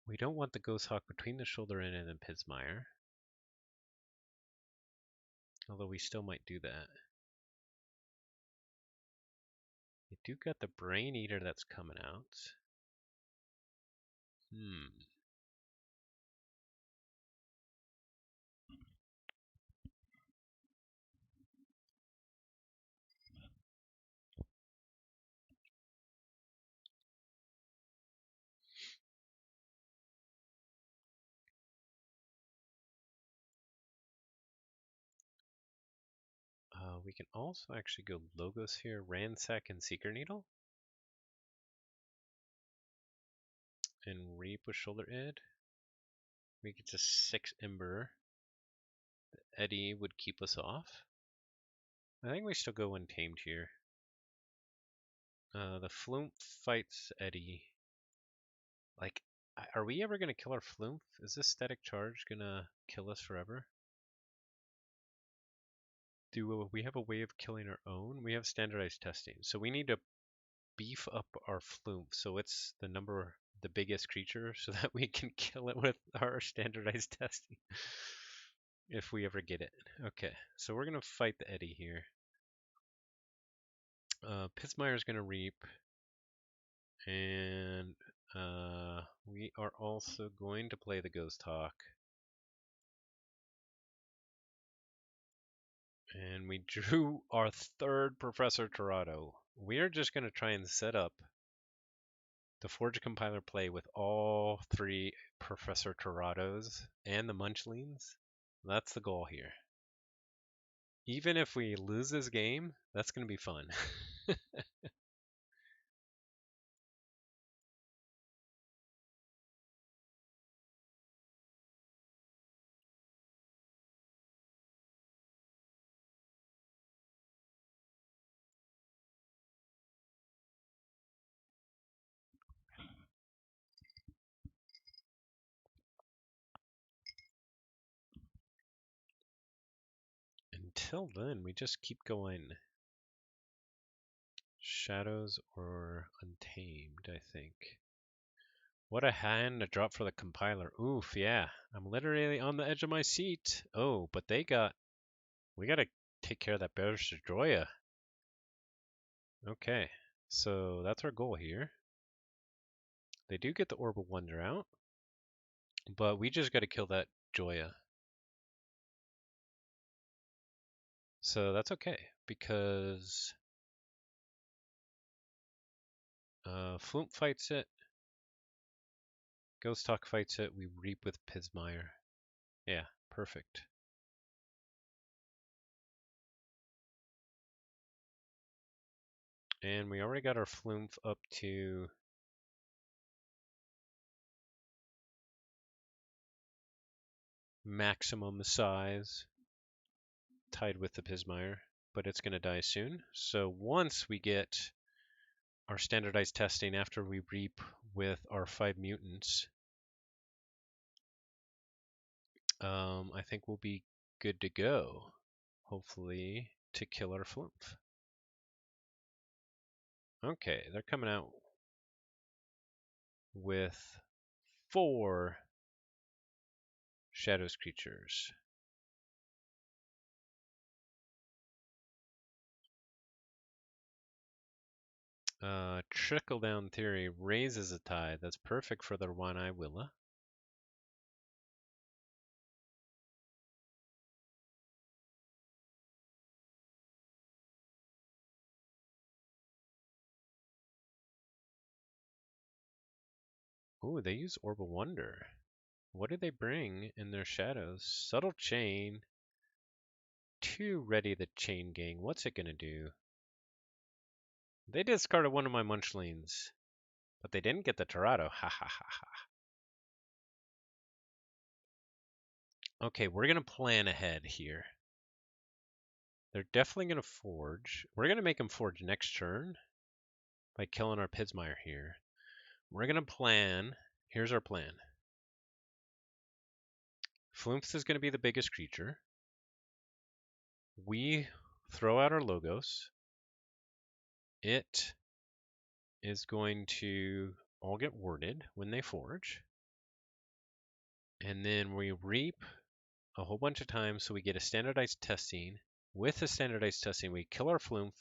We don't want the Ghost Hawk between the Shoulder Inn and the Pismire. Although we still might do that. We do got the Brain Eater that's coming out. We can also actually go Logos here, Ransack and Seeker Needle. And Reap with Shoulder Id. We get to 6 Ember. The Eddy would keep us off. I think we still go Untamed here. The Flumph fights Eddy. Like, are we ever going to kill our Flumph? Is this Static Charge going to kill us forever? Do we have a way of killing our own? We have standardized testing. So we need to beef up our Flumph so it's the biggest creature so that we can kill it with our standardized testing. If we ever get it. Okay, so we're going to fight the Eddy here. Pismire's going to Reap. And we are also going to play the Ghost Hawk. And we drew our 3rd Professor Torado. We are just going to try and set up the Forge Compiler play with all 3 Professor Torados and the Munchlings. That's the goal here. Even if we lose this game, that's going to be fun. until then, we just keep going. Shadows or Untamed, I think. What a hand to drop for the compiler. Oof, yeah. I'm literally on the edge of my seat. Oh, but we gotta take care of that Bearish Destroyer. Okay, so that's our goal here. They do get the Orbital Wonder out, but we just gotta kill that Joya. So that's okay, because Flume fights it, Ghost Talk fights it, we reap with Pismire. Yeah, perfect. And we already got our Flume up to maximum size, tied with the Pismire, but it's going to die soon. So once we get our standardized testing after we reap with our 5 mutants, I think we'll be good to go, hopefully, to kill our Flume. Okay, they're coming out with 4 Shadows creatures. Trickle down theory raises a tide. That's perfect for their one-eye Willa. Ooh, they use Orb of Wonder. What do they bring in their shadows? Subtle Chain. 2 ready the Chain Gang. What's it gonna do? They discarded one of my Munchlings, but they didn't get the Torado. Ha ha ha ha. Okay, we're gonna plan ahead here. They're definitely gonna forge. We're gonna make them forge next turn by killing our Pismire here. We're gonna plan. Here's our plan. Flumph is gonna be the biggest creature. We throw out our Logos. It is going to all get worded when they forge. And then we reap a whole bunch of times so we get a standardized testing. With the standardized testing, we kill our Flumph,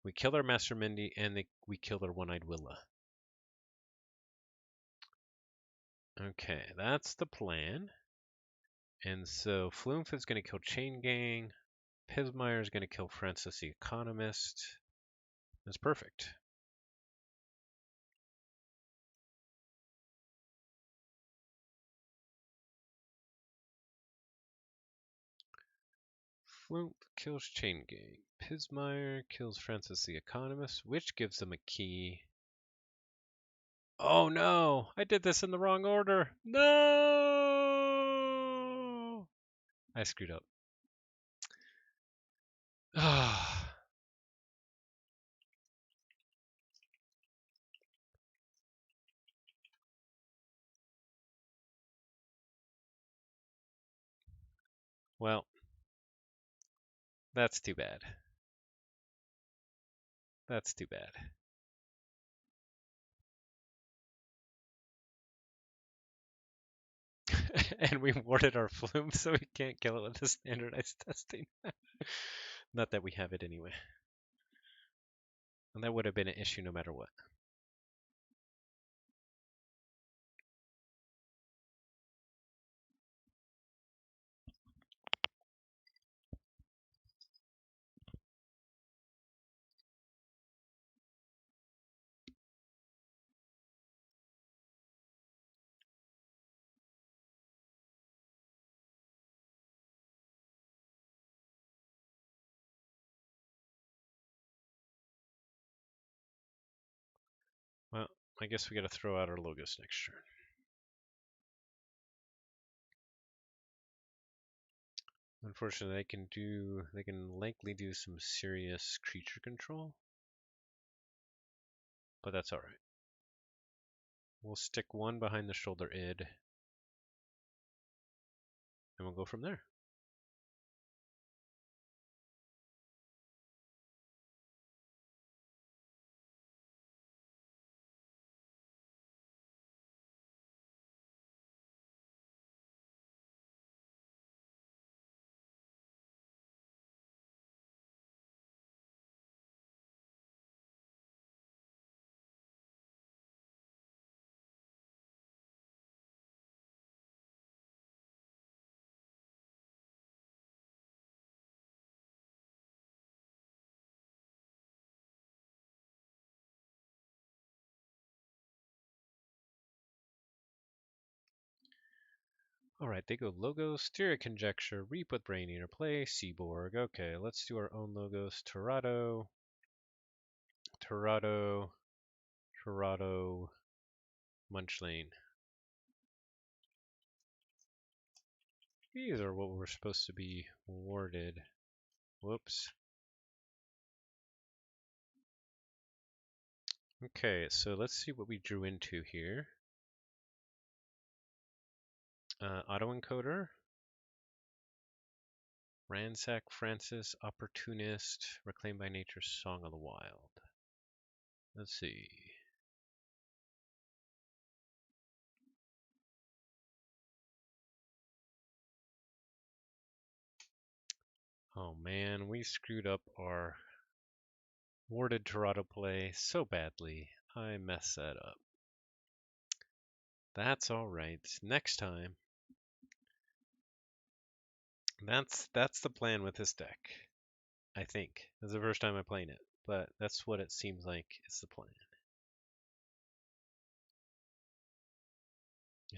we kill our Master Mindy, and we kill their one-eyed Willa. Okay, that's the plan. And so Flumph is going to kill Chain Gang. Pismire is going to kill Francis the Economist. That's perfect. Flumph kills Chain Gang. Pismire kills Francis the Economist, which gives them a key. Oh no! I did this in the wrong order! No! I screwed up. Well, that's too bad. That's too bad. And we warded our Flume, so we can't kill it with the standardized testing. Not that we have it anyway. And that would have been an issue no matter what. Well, I guess we gotta throw out our Logos next turn. Unfortunately, they can likely do some serious creature control, but that's all right. We'll stick 1 behind the shoulder id, and we'll go from there. Alright, they go logos, theory conjecture, reap with brain eater, play, Seaborg. Okay, let's do our own logos. Torado, Torado, Torado, Munchlane. These are what we're supposed to be awarded. Whoops. Okay, so let's see what we drew into here. Autoencoder, Ransack Francis, Opportunist, Reclaimed by Nature, Song of the Wild. Let's see. Oh man, we screwed up our warded Torado play so badly. I messed that up. That's alright. Next time. That's the plan with this deck. I think. This is the first time I'm playing it, but that's what it seems like is the plan.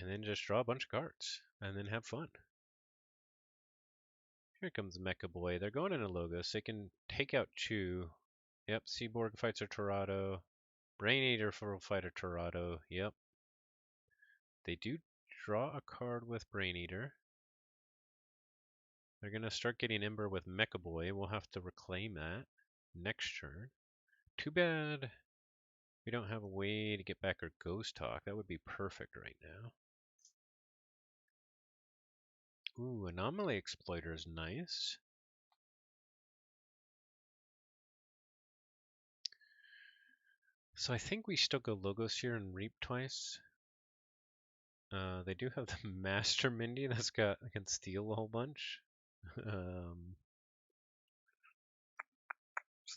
And then just draw a bunch of cards, and then have fun. Here comes Mecha Boy. They're going into Logos. They can take out 2. Yep, Seaborg fights a Torado. Brain Eater will fight a Torado. Yep. They do draw a card with Brain Eater. They're going to start getting Ember with Mecha Boy. We'll have to reclaim that next turn. Too bad we don't have a way to get back our Ghost Talk. That would be perfect right now. Ooh, Anomaly Exploiter is nice. So I think we still go Logos here and Reap twice. They do have the Master Mindy that's can steal a whole bunch. So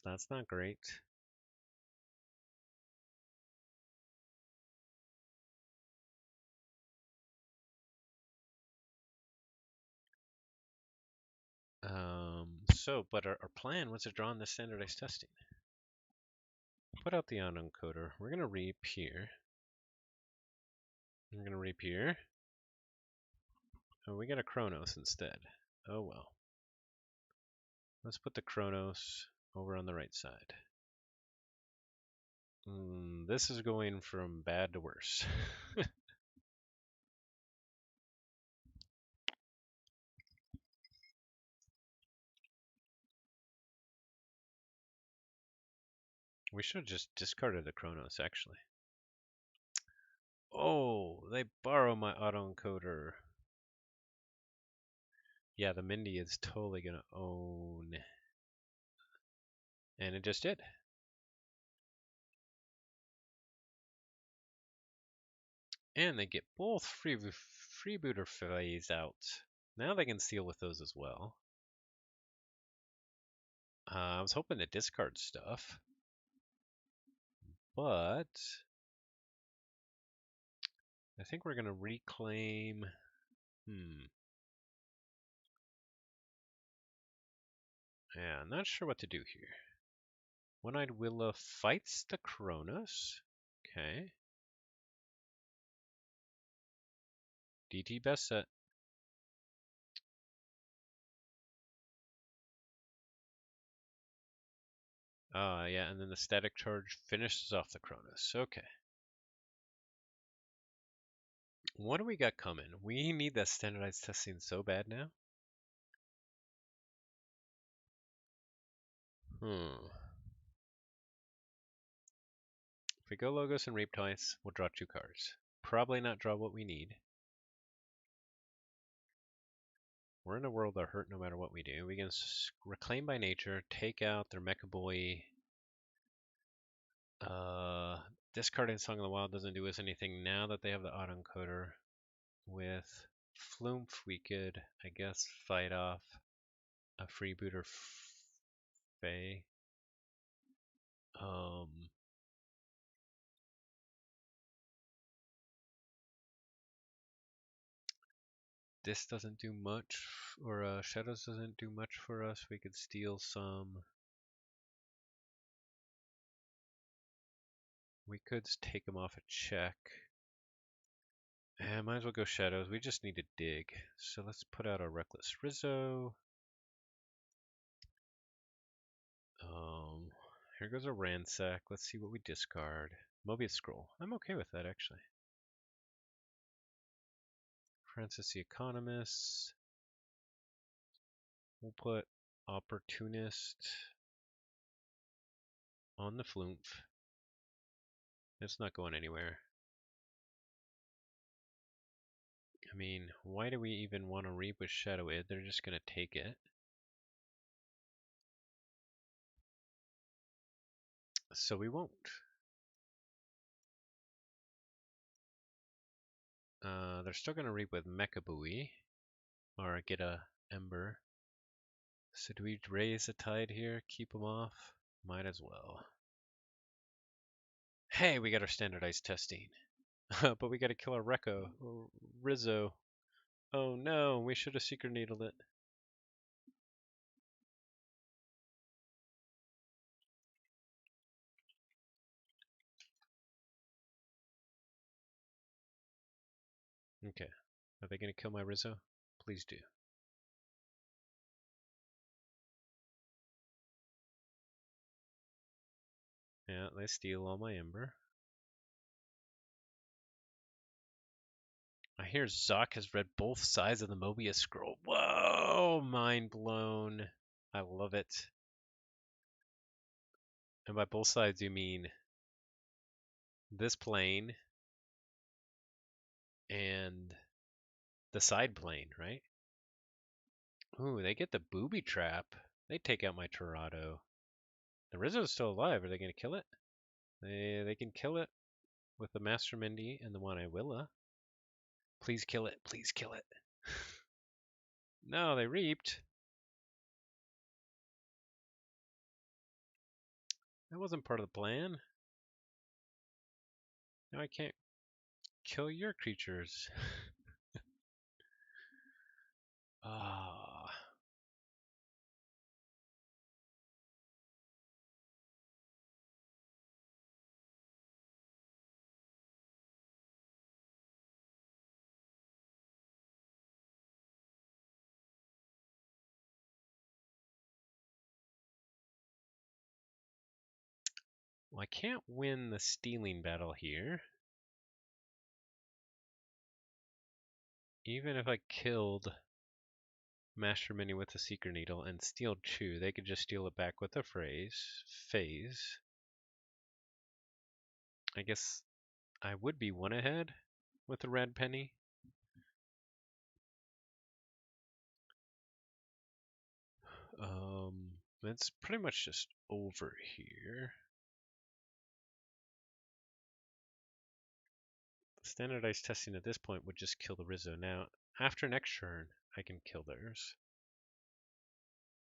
that's not great. But our plan was to draw in the standardized testing. Put out the unencoder. We're gonna reap here. We're gonna reap here. Oh, we got a Chronos instead. Oh well. Let's put the Chronos over on the right side. This is going from bad to worse. We should have just discarded the Chronos, actually. Oh, they borrow my autoencoder. Yeah, the Mindy is totally gonna own. And it just did. And they get both freebooter phase out. Now they can steal with those as well. I was hoping to discard stuff. But I think we're going to reclaim. Yeah, I'm not sure what to do here. One-Eyed Willa fights the Cronus. Okay. DT best set. Yeah, and then the static charge finishes off the Cronus. Okay. What do we got coming? We need that standardized testing so bad now. If we go Logos and Reap twice, we'll draw 2 cards. Probably not draw what we need. We're in a world that hurt no matter what we do. We can reclaim by nature, take out their Mecha Boy. Discarding Song of the Wild doesn't do us anything now that they have the autoencoder. With Flumph, we could, I guess, fight off a freebooter Fae. This doesn't do much, or Shadows doesn't do much for us. We could steal some. We could take them off a check. Might as well go shadows. We just need to dig. So let's put out our Reckless Rizzo. Here goes a Ransack. Let's see what we discard. Mobius Scroll. I'm okay with that, actually. Francis the Economist. We'll put Opportunist on the flumph. It's not going anywhere. I mean, why do we even want to reap with Shadow Id? They're just going to take it. So we won't. They're still going to reap with Mecha Buoy. Or get a Ember. So do we raise the tide here? Keep them off? Might as well. Hey, we got our standardized testing. But we got to kill our Rizzo. Oh no, we should have secret needled it. Okay. Are they going to kill my Rizzo? Please do. Yeah, they steal all my Ember. I hear Zoc has read both sides of the Mobius scroll. Whoa! Mind blown. I love it. And by both sides, you mean this plane and the side plane, right? Ooh, they get the booby trap. They take out my Torado. The Rizzo's still alive. Are they going to kill it? They can kill it with the Master Mindy and the one I Willa. Please kill it. Please kill it. No, they reaped. That wasn't part of the plan. Now I can't kill your creatures. Ah. Well, I can't win the stealing battle here. Even if I killed Master Mini with the Seeker Needle and steal Chew, they could just steal it back with a phase. I guess I would be one ahead with the Red Penny. It's pretty much just over here. Standardized testing at this point would just kill the Rizzo. Now, after next turn, I can kill theirs.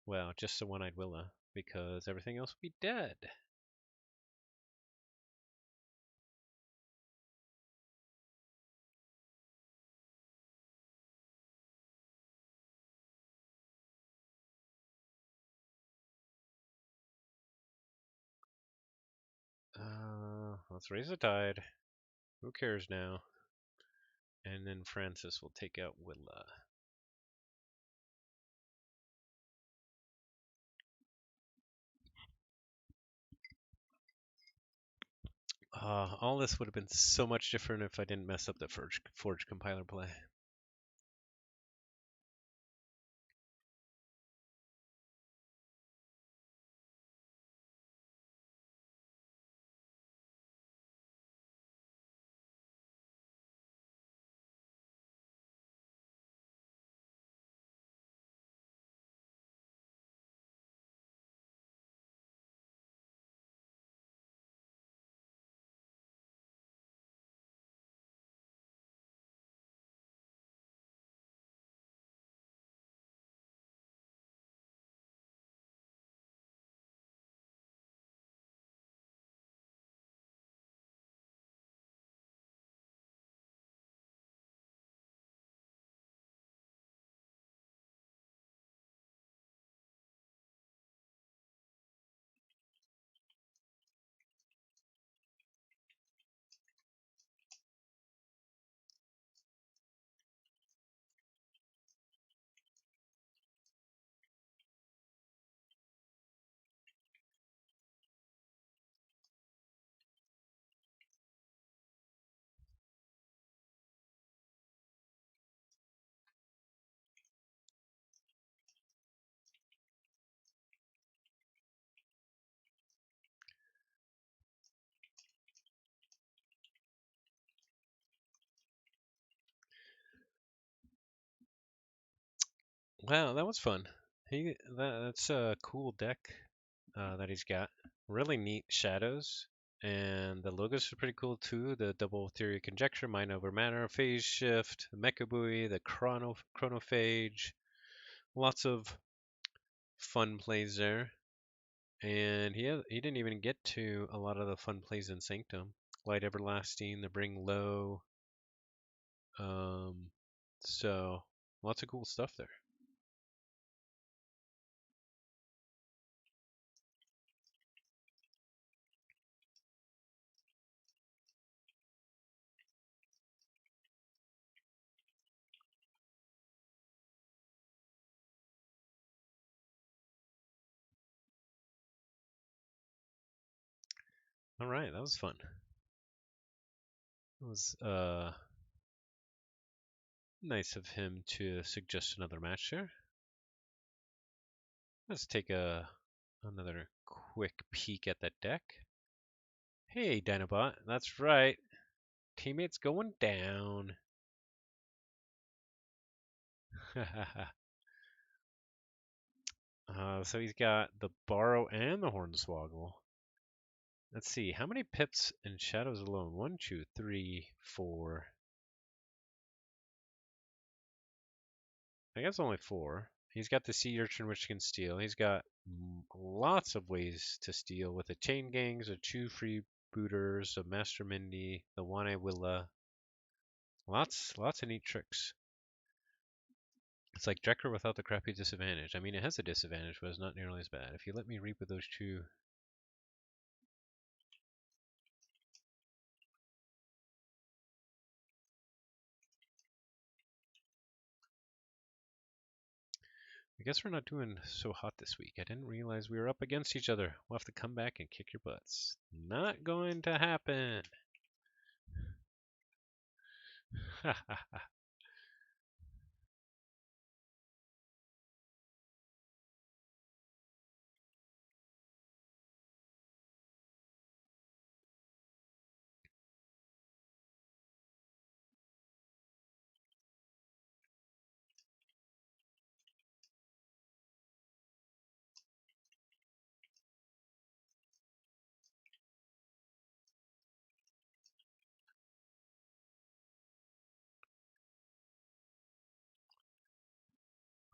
Well, just the one-eyed Willa, because everything else would be dead. Let's raise the tide. Who cares now? And then Francis will take out Willa. All this would have been so much different if I didn't mess up the Forge compiler play. Wow, that was fun. That's a cool deck that he's got. Really neat shadows. And the logos are pretty cool too. The double theory of conjecture, mind over matter, phase shift, the mecha buoy, the chronophage. Lots of fun plays there. And he didn't even get to a lot of the fun plays in Sanctum. Light Everlasting, the Bring Low. Um, so lots of cool stuff there. All right, that was fun. It was nice of him to suggest another match there. Let's take another quick peek at that deck. Hey, Dinobot, that's right. Teammates going down. So he's got the Borrow and the Hornswoggle. Let's see, how many pips in Shadows alone? 1, 2, 3, 4. I guess only 4. He's got the Sea Urchin, which can steal. He's got lots of ways to steal with the Chain Gangs, the 2 Freebooters, the Master Mindy, the One Willa. Lots of neat tricks. It's like Drekker without the crappy disadvantage. I mean, it has a disadvantage, but it's not nearly as bad. If you let me reap with those 2. I guess we're not doing so hot this week. I didn't realize we were up against each other. We'll have to come back and kick your butts. Not going to happen.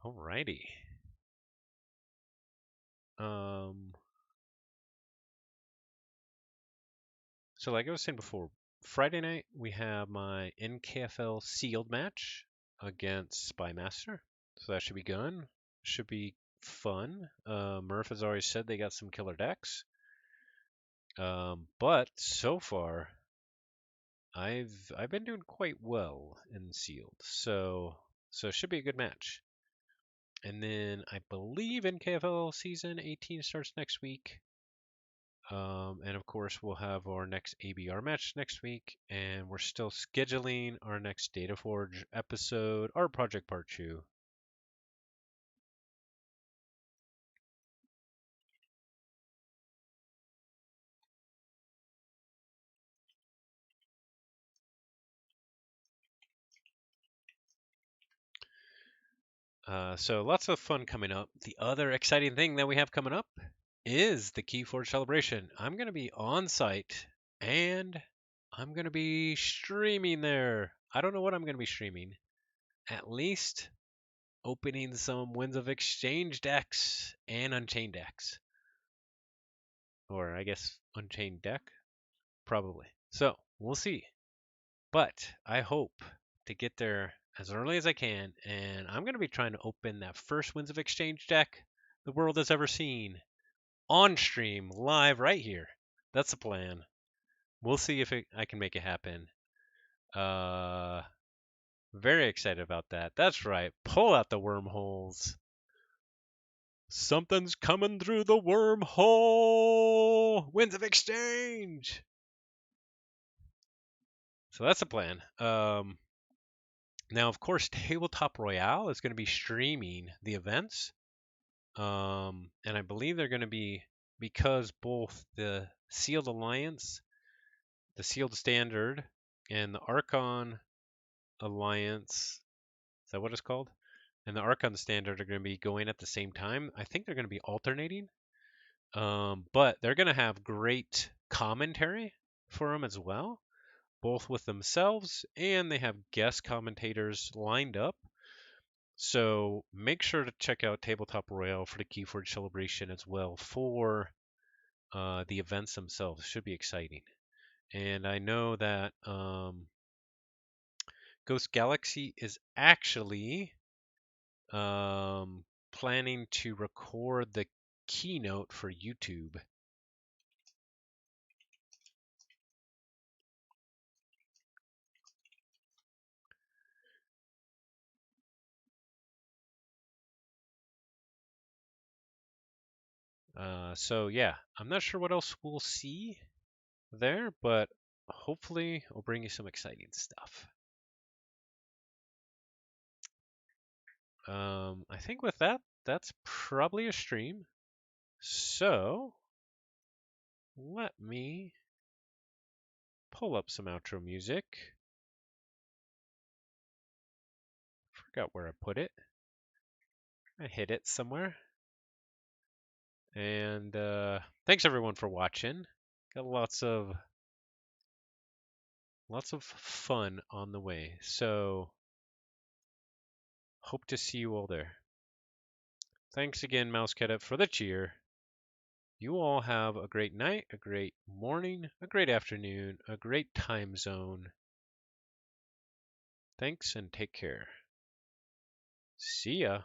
Alrighty. Um, so like I was saying before, Friday night we have my NKFL sealed match against Spymaster. So that should be good. Should be fun. Murph has already said they got some killer decks. But so far I've been doing quite well in sealed. So it should be a good match. And then I believe NKFL season 18 starts next week. And of course, we'll have our next ABR match next week, and we're still scheduling our next DataForge episode, Art Project Part 2. So lots of fun coming up. The other exciting thing that we have coming up is the Keyforge celebration. I'm going to be on site, and I'm going to be streaming there. I don't know what I'm going to be streaming. At least opening some Winds of Exchange decks and Unchained decks. Or I guess Unchained deck? Probably. So we'll see. But I hope to get there as early as I can, and I'm going to be trying to open that first Winds of Exchange deck the world has ever seen on stream, live right here. That's the plan. We'll see if I can make it happen. Uh, Very excited about that. That's right. Pull out the wormholes. Something's coming through the wormhole. Winds of Exchange. So that's the plan. Now, of course, Tabletop Royale is going to be streaming the events. And I believe they're going to be, because both the Sealed Alliance, the Sealed Standard, and the Archon Alliance, is that what it's called? and the Archon standard are going to be going at the same time. I think they're going to be alternating, but they're going to have great commentary for them as well, both with themselves and they have guest commentators lined up. So make sure to check out Tabletop Royale for the Keyforge celebration as well for the events themselves. Should be exciting. And I know that Ghost Galaxy is actually planning to record the keynote for YouTube. So yeah, I'm not sure what else we'll see there, but hopefully I'll bring you some exciting stuff. I think with that, that's probably a stream. So let me pull up some outro music. Forgot where I put it. I hid it somewhere. And thanks everyone for watching. Got lots of fun on the way. So hope to see you all there. Thanks again, Mouse Cadet, for the cheer. You all have a great night, a great morning, a great afternoon, a great time zone. Thanks and take care. See ya.